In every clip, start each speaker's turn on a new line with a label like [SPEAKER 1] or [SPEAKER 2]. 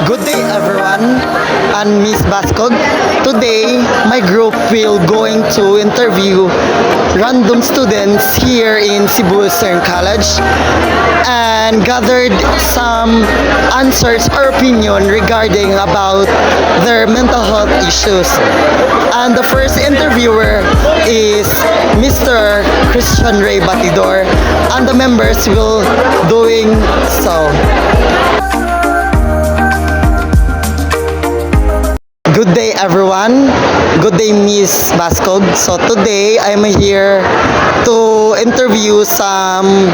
[SPEAKER 1] Good day everyone, I'm Miss Bascog. Today, my group will going to interview random students here in Cebu Eastern College and gathered some answers or opinion regarding about their mental health issues. And the first interviewer is Mr. Christian Ray Batidor and the members will doing so. Good day everyone. Good day Miss Bascog. So today I'm here to interview some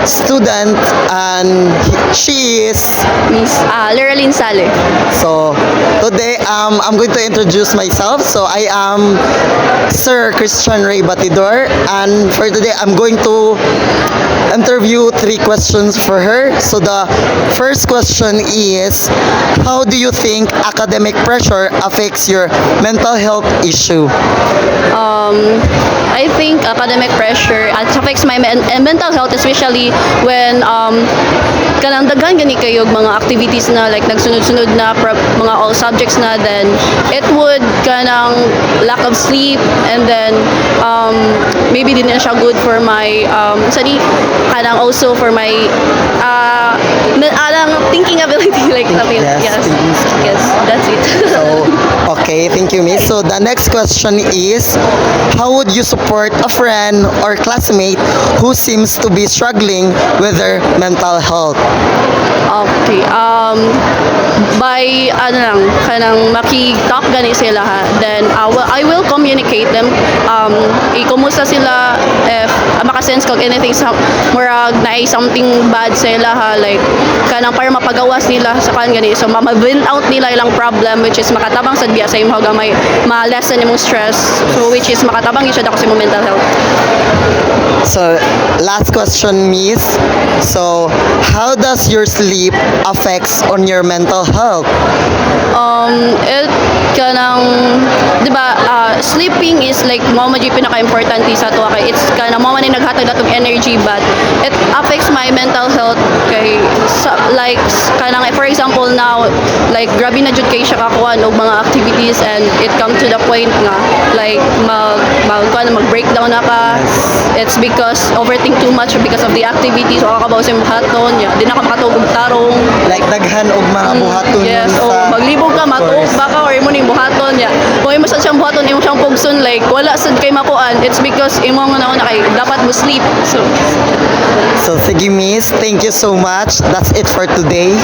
[SPEAKER 1] student and she is
[SPEAKER 2] Miss Leraline Sale.
[SPEAKER 1] so today I'm going to introduce myself. So I am Sir Christian Ray Batidor and for today I'm going to interview 3 questions for her. So the first question is, how do you think academic pressure affects your mental health issue?
[SPEAKER 2] I think academic pressure affects my mental health, especially when kanang daghan gani kayo mga activities na like nagsunod-sunod na mga all subjects na, then it would kanang lack of sleep, and then maybe din na siya good for my kanang also for my thinking ability like something.
[SPEAKER 1] Yes,
[SPEAKER 2] Yes, that's it.
[SPEAKER 1] So, okay, thank you, Miss. So the next question is, how would you support a friend or classmate who seems to be struggling with their mental health?
[SPEAKER 2] Okay. By kanang maki-talk gani sila ha. Then I will communicate them. Kumusta sila if makasense kog anything sa murag na something bad sila ha, like kanang para mapagawas nila sa kan gani. So ma-vent out nila ilang problem, which is makatabang sad biya sa imong gamay ma-lessen imong stress. So which is makatabang gyud siya sa imong mental health.
[SPEAKER 1] So, last question, Miss. So, how does your sleep affects on your mental health?
[SPEAKER 2] It kanang di ba sleeping is like mo man pinaka-importante sa tuwa kay it's kanang mo man ni naghatag natong energy, but it affects my mental health kay like kanang for example now like grabe na jud kay siya kakuan og mga activities, and it come to the point nga like mag-breakdown na ka. It's because overthink too much because of the activities o kabaw sa buhaton di na ka makatugog tarong
[SPEAKER 1] Like, daghan og mga buhaton
[SPEAKER 2] yes,
[SPEAKER 1] sa...
[SPEAKER 2] o maglibog ka, matuog baka, or imo ning buhaton kung imo sad siyang buhaton, imo siyang pugson, like wala sad kay makuan, it's because imo nga nauna kay dapat mo sleep.
[SPEAKER 1] So, sige, Miss. Thank you so much. That's it for today.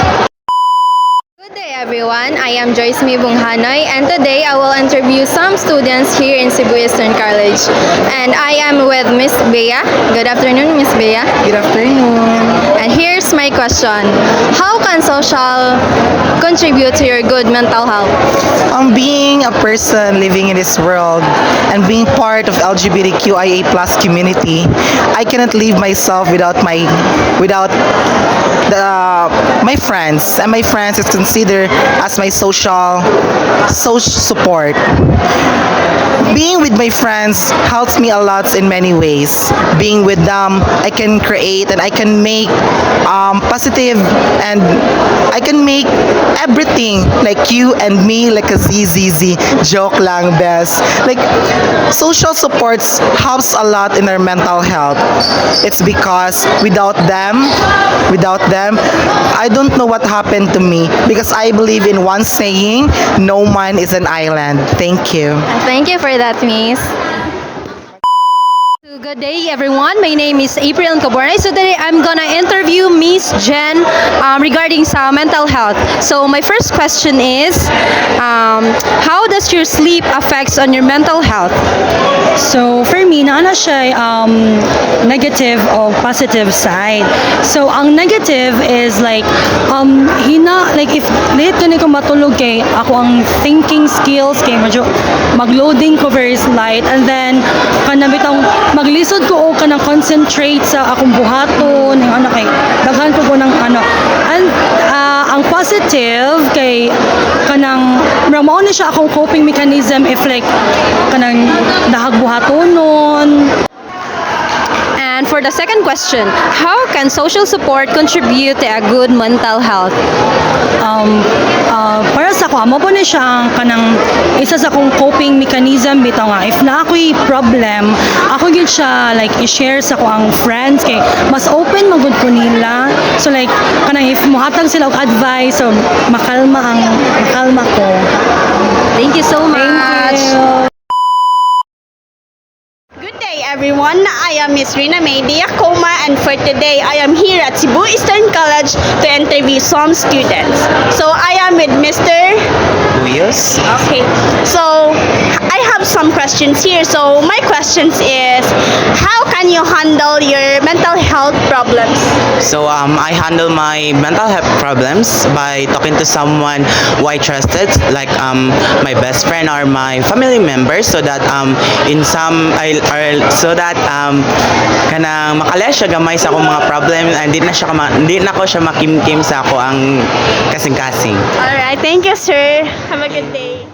[SPEAKER 3] Good day everyone, I am Joyce Mibung Hanoy, and today I will interview some students here in Cebu Eastern College. And I am with Miss Bea. Good afternoon, Miss Bea.
[SPEAKER 1] Good afternoon.
[SPEAKER 3] And here's my question. How can social contribute to your good mental health?
[SPEAKER 4] Being a person living in this world and being part of LGBTQIA+ community, I cannot live myself without my friends, and my friends is considered as my social support. Being with my friends helps me a lot in many ways. Being with them, I can create and I can make positive, and I can make everything like you and me like a ZZZ. Joke lang, best. Like, social supports helps a lot in our mental health. It's because without them, I don't know what happened to me, because I believe in one saying, no man is an island. Thank you.
[SPEAKER 3] Thank you for that, Miss.
[SPEAKER 5] Good day everyone, my name is April Cabornay. So today I'm gonna interview Miss Jen regarding sa mental health. So my first question is, how does your sleep affects on your mental health?
[SPEAKER 6] So for me, naana siya negative o positive side. So ang negative is like if late ko ko matulog kay ako ang thinking skills kay medyo magloading ko very slight, and then kanabitang maglisod ko o kanang concentrate sa akong buhaton ng kay daghan ko ng and ang positive kay kanang mao na siya akong coping mechanism if like kanang dahag buhatonon.
[SPEAKER 5] And for the second question, how can social support contribute to a good mental health?
[SPEAKER 6] Para sa ko, amo po na siya kanang isa sa kong coping mechanism bitaw nga. If na ako'y problem, ako yun siya like i-share sa ko ang friends kay mas open magud ko nila. So like kanang if muhatag sila og advice so makalma ko.
[SPEAKER 5] Thank you so much.
[SPEAKER 7] Good day everyone, I am Miss Rina May Diacoma and for today I am here at Cebu Eastern College to interview some students. So I am with Mr.
[SPEAKER 4] Wheels?
[SPEAKER 7] Okay, so I have some questions here. So my questions is, how can you handle your mental health problems?
[SPEAKER 4] So I handle my mental health problems by talking to someone who I trusted, like my best friend or my family members, so that kanang makala siya gamay sa akong mga problem and hindi na ko siya makimkim sa ako ang kasing-kasing.
[SPEAKER 7] Alright, thank you sir. Have a good day.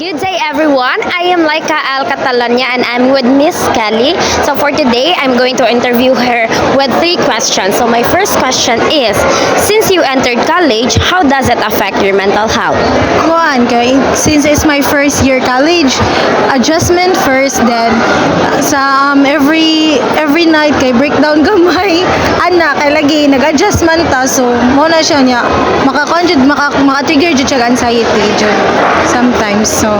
[SPEAKER 3] Good day everyone, I am Laika Al Catalonia and I'm with Miss Kelly. So for today, I'm going to interview her with 3 questions. So my first question is, since you entered college, how does it affect your mental health?
[SPEAKER 8] Kuan kay since it's my first year college, adjustment first, then sa every night kay breakdown gamay ana kay lagi nag-adjustment ta, so mo na siya niya maka-trigger jud siya anxiety jud sometimes. So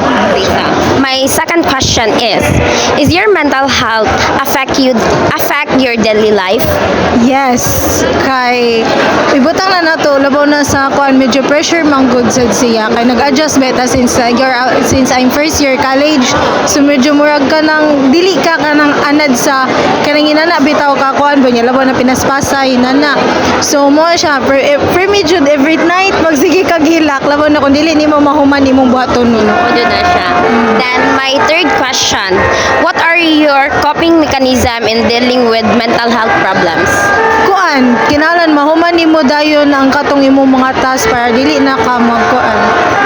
[SPEAKER 3] My second question is your mental health affect your daily life?
[SPEAKER 8] yes, kay ibutang na nato labaw na sa kuan medyo pressure man good sad siya kay nag-adjust beta since I'm first year college, so medyo murag ka nang dili ka kanang anad sa kanang inana bitaw ka kuan ba niya labaw na pinaspasay nana, so mo siya pre-jud every night magsige ka gilak labaw na kung dili nimo mahuman imong buhaton nun.
[SPEAKER 3] Yun na siya. Then my third question, what are your coping mechanism in dealing with mental health problems?
[SPEAKER 8] Kuan kinalan mahuman nimo dayon ang katong imong mga task para dili na ka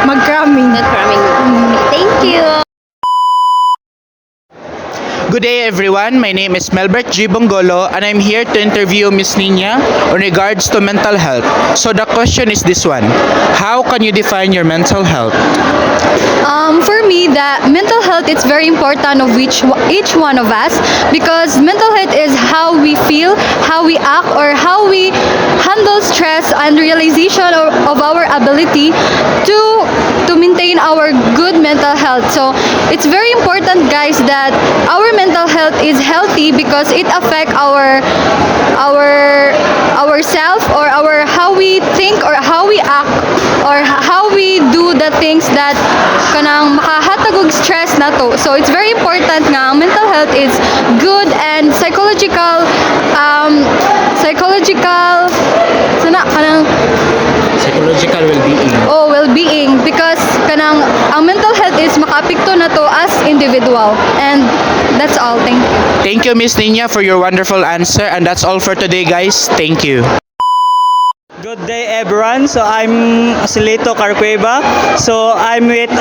[SPEAKER 8] mag-cramming.
[SPEAKER 3] Thank you.
[SPEAKER 9] Good day everyone, my name is Melbert G. Bongolo and I'm here to interview Miss Nina on regards to mental health. So the question is this one, how can you define your mental health?
[SPEAKER 5] For me, the mental health is very important of each one of us, because mental health is how we feel, how we act, or how we handle stress and realization of our ability to maintain our good mental health. So it's very important, guys, that our mental health is healthy because it affects our self, or our how we think, or how we act, or how we do the things that kanang makahatag og stress nato. So it's very important nga ang mental health is good and psychological sana kanang
[SPEAKER 9] Psychological well-being.
[SPEAKER 5] well-being, because kanang ang mental health is makaapekto nato as individual. And that's all. Thank you.
[SPEAKER 9] Thank you Miss Nina for your wonderful answer and that's all for today guys. Thank you.
[SPEAKER 10] Good day everyone. So I'm Silito Carcueva. So I'm with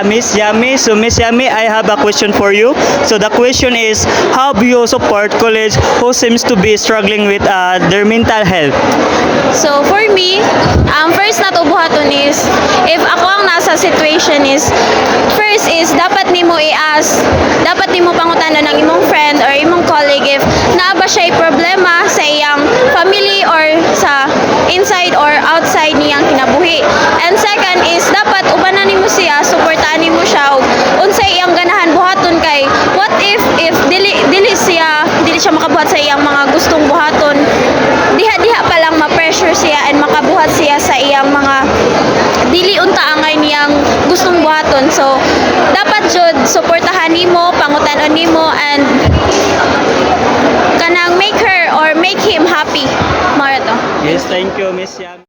[SPEAKER 10] Miss Yami. So Miss Yami, I have a question for you. So the question is, how do you support college who seems to be struggling with their mental health?
[SPEAKER 7] So for me, first na to buhaton is, if ako ang nasa situation is, first is dapat nimo pangutanan ng imong friend or imong colleague if naa ba siya problema sa iyang family or sa inside or outside niyang kinabuhi. And second is dapat ubanan nimo siya, suportahan nimo siya ug unsay iyang ganahan buhaton, kay what if dili siya makabuhat sa iyang mga gustong buhaton, diha pa lang ma-pressure siya and makabuhat siya sa iyang mga dili unta angay niyang gustong buhaton. So dapat jud suportahan nimo, pangutanon nimo, and kanang make her or make him happy. Mara to.
[SPEAKER 10] Yes, thank you Miss Yami.